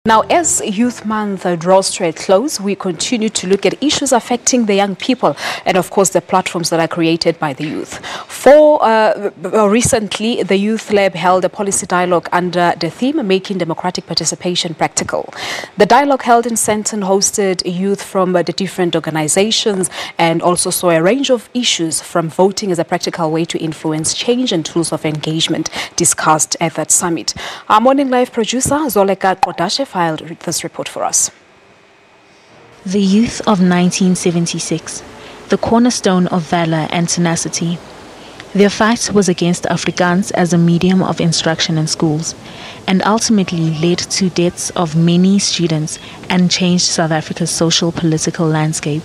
Now, as Youth Month draws to a close, we continue to look at issues affecting the young people and, of course, the platforms that are created by the youth. Recently, the Youth Lab held a policy dialogue under the theme, Making Democratic Participation Practical. The dialogue held in Sandton hosted youth from the different organizations and also saw a range of issues from voting as a practical way to influence change and tools of engagement discussed at that summit. Our Morning Live producer, Zoleka Qodashe, filed this report for us. The youth of 1976, the cornerstone of valor and tenacity. Their fight was against Afrikaans as a medium of instruction in schools, and ultimately led to deaths of many students and changed South Africa's social political landscape.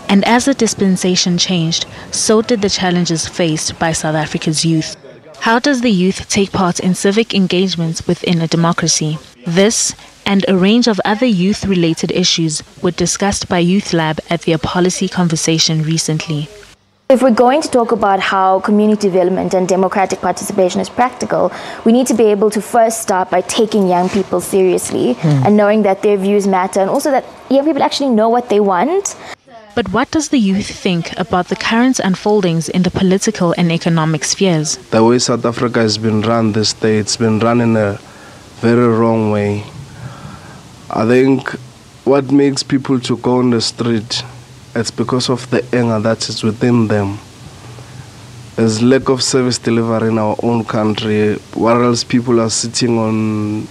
And as the dispensation changed, so did the challenges faced by South Africa's youth. How does the youth take part in civic engagements within a democracy? This and a range of other youth-related issues were discussed by Youth Lab at their policy conversation recently. If we're going to talk about how community development and democratic participation is practical, we need to be able to first start by taking young people seriously and knowing that their views matter, and also that young people actually know what they want. But what does the youth think about the current unfoldings in the political and economic spheres? The way South Africa has been run this day, it's been run in a very wrong way. I think what makes people to go on the street, it's because of the anger that is within them. There's lack of service delivery in our own country, where else people are sitting on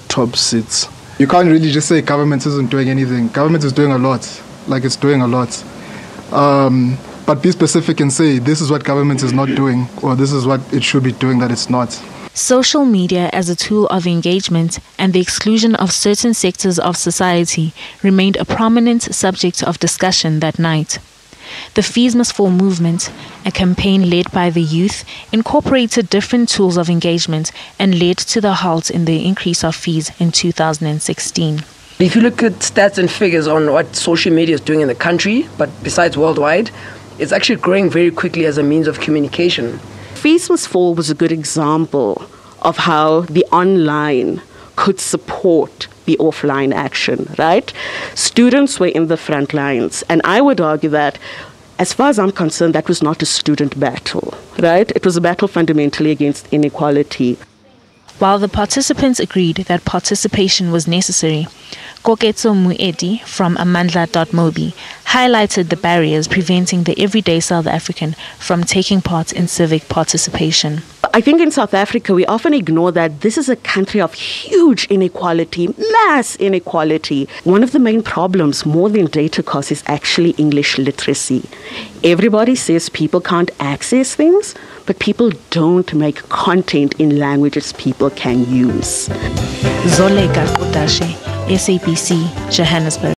top seats. You can't really just say government isn't doing anything. Government is doing a lot, like it's doing a lot. But be specific and say this is what government is not doing, or this is what it should be doing that it's not. Social media as a tool of engagement and the exclusion of certain sectors of society remained a prominent subject of discussion that night. The Fees Must Fall movement, a campaign led by the youth, incorporated different tools of engagement and led to the halt in the increase of fees in 2016. If you look at stats and figures on what social media is doing in the country, but besides worldwide, it's actually growing very quickly as a means of communication. Fees Must Fall was a good example of how the online could support the offline action, right? Students were in the front lines, and I would argue that, as far as I'm concerned, that was not a student battle, right? It was a battle fundamentally against inequality. While the participants agreed that participation was necessary, Koketso Muedi from Amandla.mobi highlighted the barriers preventing the everyday South African from taking part in civic participation. I think in South Africa, we often ignore that this is a country of huge inequality, mass inequality. One of the main problems, more than data costs, is actually English literacy. Everybody says people can't access things, but people don't make content in languages people can use. Zoleka Qodashe, SABC, Johannesburg.